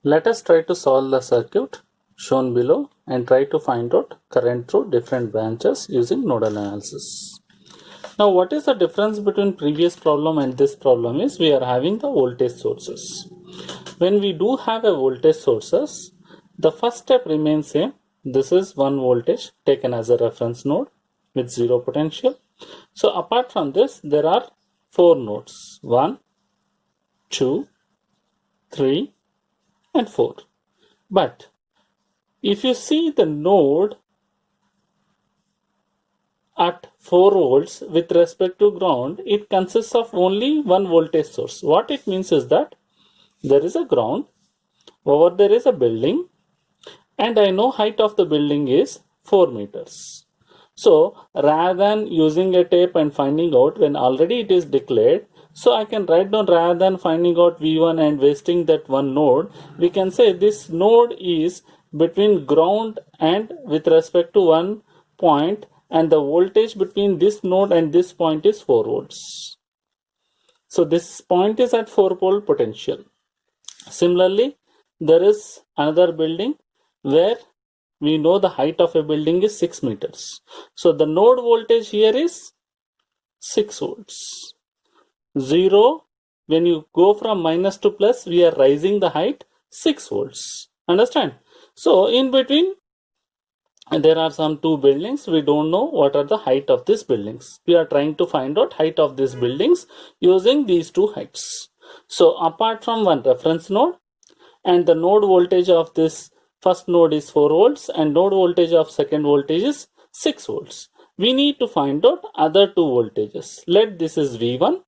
Let us try to solve the circuit shown below and try to find out current through different branches using nodal analysis. Now, what is the difference between previous problem and this problem is we are having the voltage sources. When we do have a voltage sources, the first step remains same. This is one voltage taken as a reference node with zero potential. So apart from this, there are four nodes, 1, 2, 3 and 4. But if you see the node at 4 volts with respect to ground, it consists of only one voltage source. What it means is that there is a ground, over there is a building, and I know height of the building is 4 meters. So rather than using a tape and finding out when already it is declared, so I can write down rather than finding out V1 and wasting that one node, we can say this node is between ground and with respect to one point, and the voltage between this node and this point is 4 volts. So this point is at 4 volt potential. Similarly, there is another building where we know the height of a building is 6 meters. So the node voltage here is 6 volts. 0, when you go from minus to plus, we are raising the height 6 volts. Understand? So in between, there are some two buildings. We don't know what are the height of these buildings. We are trying to find out height of these buildings using these two heights. So apart from one reference node, and the node voltage of this first node is 4 volts and node voltage of second voltage is 6 volts. We need to find out other two voltages. Let this is V1,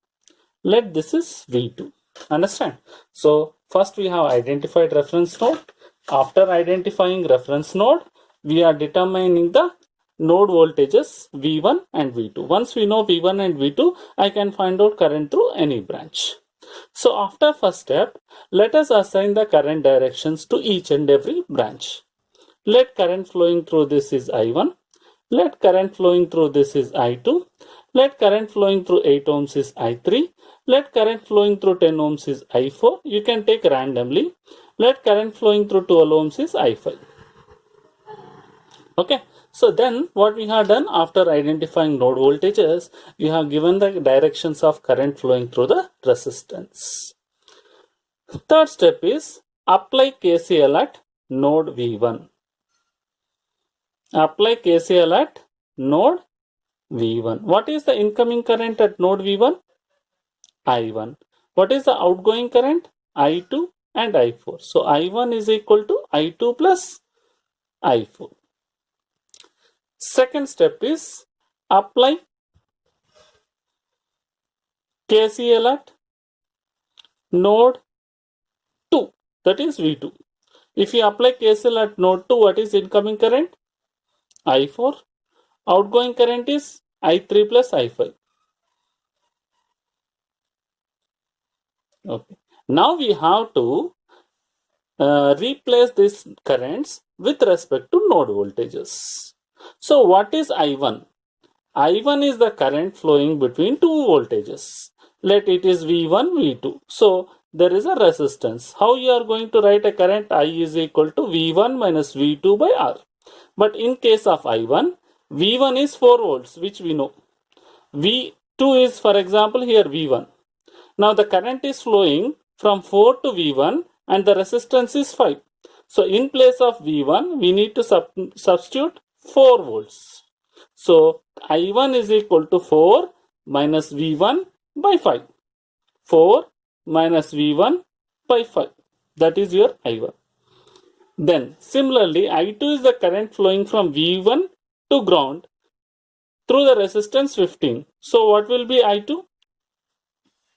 let this is V2. Understand? So first we have identified reference node. After identifying reference node, we are determining the node voltages V1 and V2. Once we know V1 and V2, I can find out current through any branch. So after first step, let us assign the current directions to each and every branch. Let current flowing through this is I1. Let current flowing through this is I2. Let current flowing through 8 ohms is I3. Let current flowing through 10 ohms is I4. You can take randomly. Let current flowing through 12 ohms is I5. Okay. So then what we have done after identifying node voltages, we have given the directions of current flowing through the resistance. Third step is apply KCL at node V1. Apply KCL at node V1. What is the incoming current at node V1? I1. What is the outgoing current? I2 and I4. So I1 is equal to I2 plus I4. Second step is apply KCL at node 2, that is V2. If you apply KCL at node 2, what is incoming current? I4. Outgoing current is I3 plus I5. Okay. Now we have to replace these currents with respect to node voltages. So what is I1? I1 is the current flowing between two voltages. Let it is V1, V2. So there is a resistance. How you are going to write a current? I is equal to V1 minus V2 by R. But in case of I1, V1 is 4 volts, which we know. V2 is, for example, here V1. Now the current is flowing from 4 to V1 and the resistance is 5. So in place of V1, we need to substitute 4 volts. So I1 is equal to 4 minus V1 by 5. 4 minus V1 by 5. That is your I1. Then similarly, I2 is the current flowing from V1 to ground through the resistance 15. So what will be I2?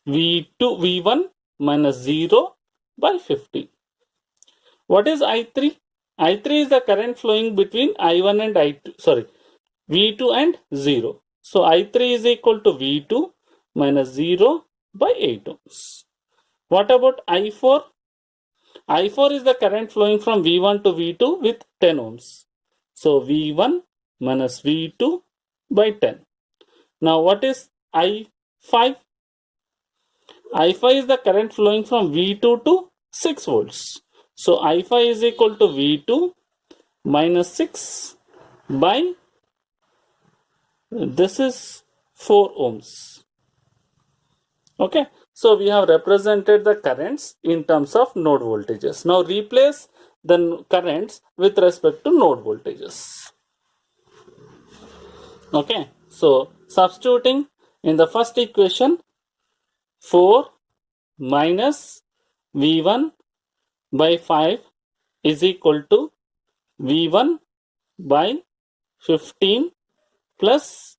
V1 minus 0 by 50. What is I3? I3 is the current flowing between I1 and V2 and 0. So I3 is equal to V2 minus 0 by 8 ohms. What about I4? I4 is the current flowing from V1 to V2 with 10 ohms. So V1 minus V2 by 10. Now what is I5? I5 is the current flowing from V2 to 6 volts. So I5 is equal to V2 minus 6 by, this is 4 ohms. Okay, so we have represented the currents in terms of node voltages. Now replace the currents with respect to node voltages. Okay, so substituting in the first equation, 4 minus V1 by 5 is equal to V1 by 15 plus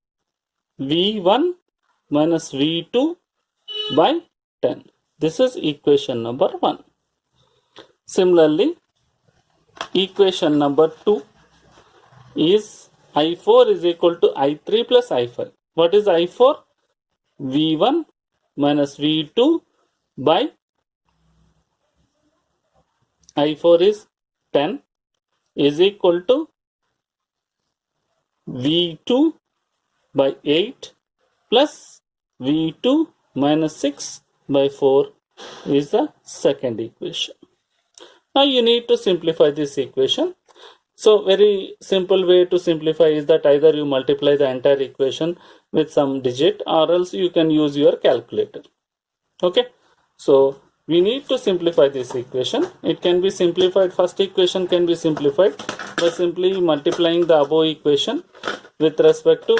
V1 minus V2 by 10. This is equation number 1. Similarly, equation number 2 is I4 is equal to I3 plus I5. What is I4? V1 minus V2 by I4 is 10 is equal to V2 by 8 plus V2 minus 6 by 4 is the second equation. Now you need to simplify this equation. So very simple way to simplify is that either you multiply the entire equation with some digit or else you can use your calculator. Okay, so we need to simplify this equation. It can be simplified, first equation can be simplified by simply multiplying the above equation with respect to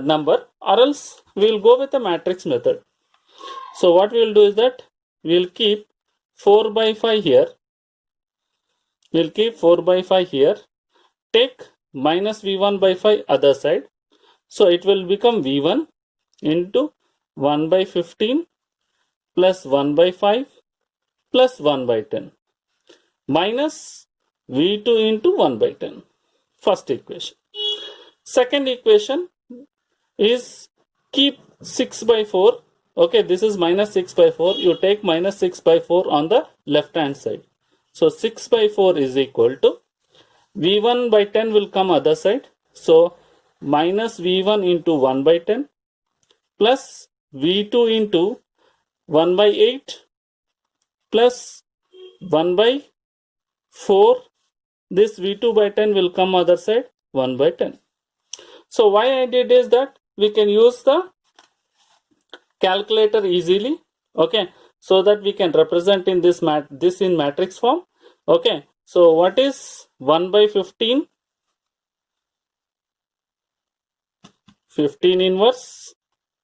number, or else we will go with the matrix method. So what we will do is that we will keep 4 by 5 here. We will keep 4 by 5 here. Take minus V1 by 5 other side. So it will become V1 into 1 by 15 plus 1 by 5 plus 1 by 10 minus V2 into 1 by 10. First equation. Second equation is keep 6 by 4. Okay, this is minus 6 by 4. You take minus 6 by 4 on the left hand side. So 6 by 4 is equal to V1 by 10 will come other side. So minus V1 into 1 by 10 plus V2 into 1 by 8 plus 1 by 4. This V2 by 10 will come other side 1 by 10. So why I did is that we can use the calculator easily. Okay, so that we can represent in this in matrix form. Okay, so what is 1 by 15? 15 inverse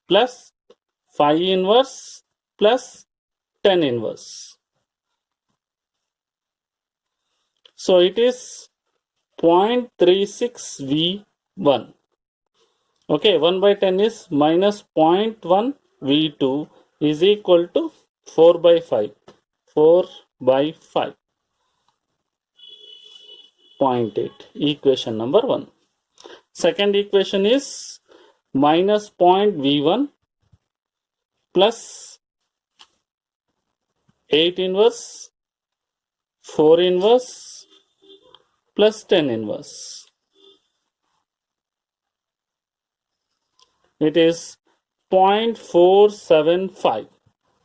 plus 5 inverse plus 10 inverse. So it is 0.36 V1. Okay, 1 by 10 is minus 0.1 V2 is equal to 4 by 5. 4 by 5. 0.8. Equation number 1. Second equation is minus point V1 plus 8 inverse, 4 inverse plus 10 inverse. It is 0.475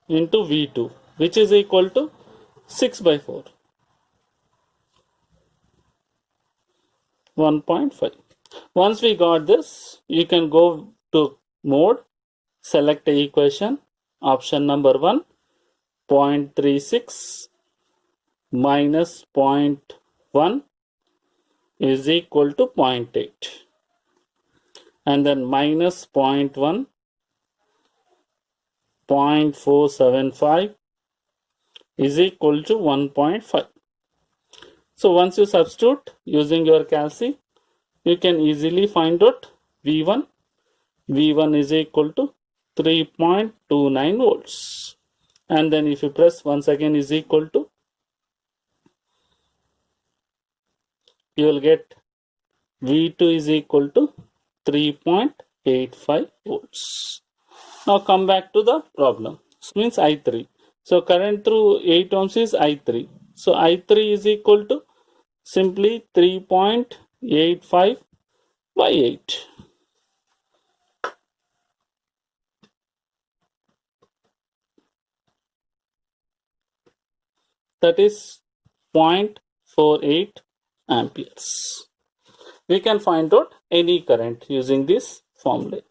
into V2, which is equal to 6 by 4. 1.5. Once we got this, you can go to mode, select the equation, option number 1, 0.36 minus 0.1 is equal to 0.8. And then minus 0.1, 0.475 is equal to 1.5. So once you substitute using your calci, you can easily find out V1. V1 is equal to 3.29 volts. And then if you press once again is equal to, you will get V2 is equal to 3.85 volts. Now come back to the problem. This means I3. So current through 8 ohms is I3. So I3 is equal to simply 3.85 by 8. That is 0.48 amperes. We can find out any current using this formula.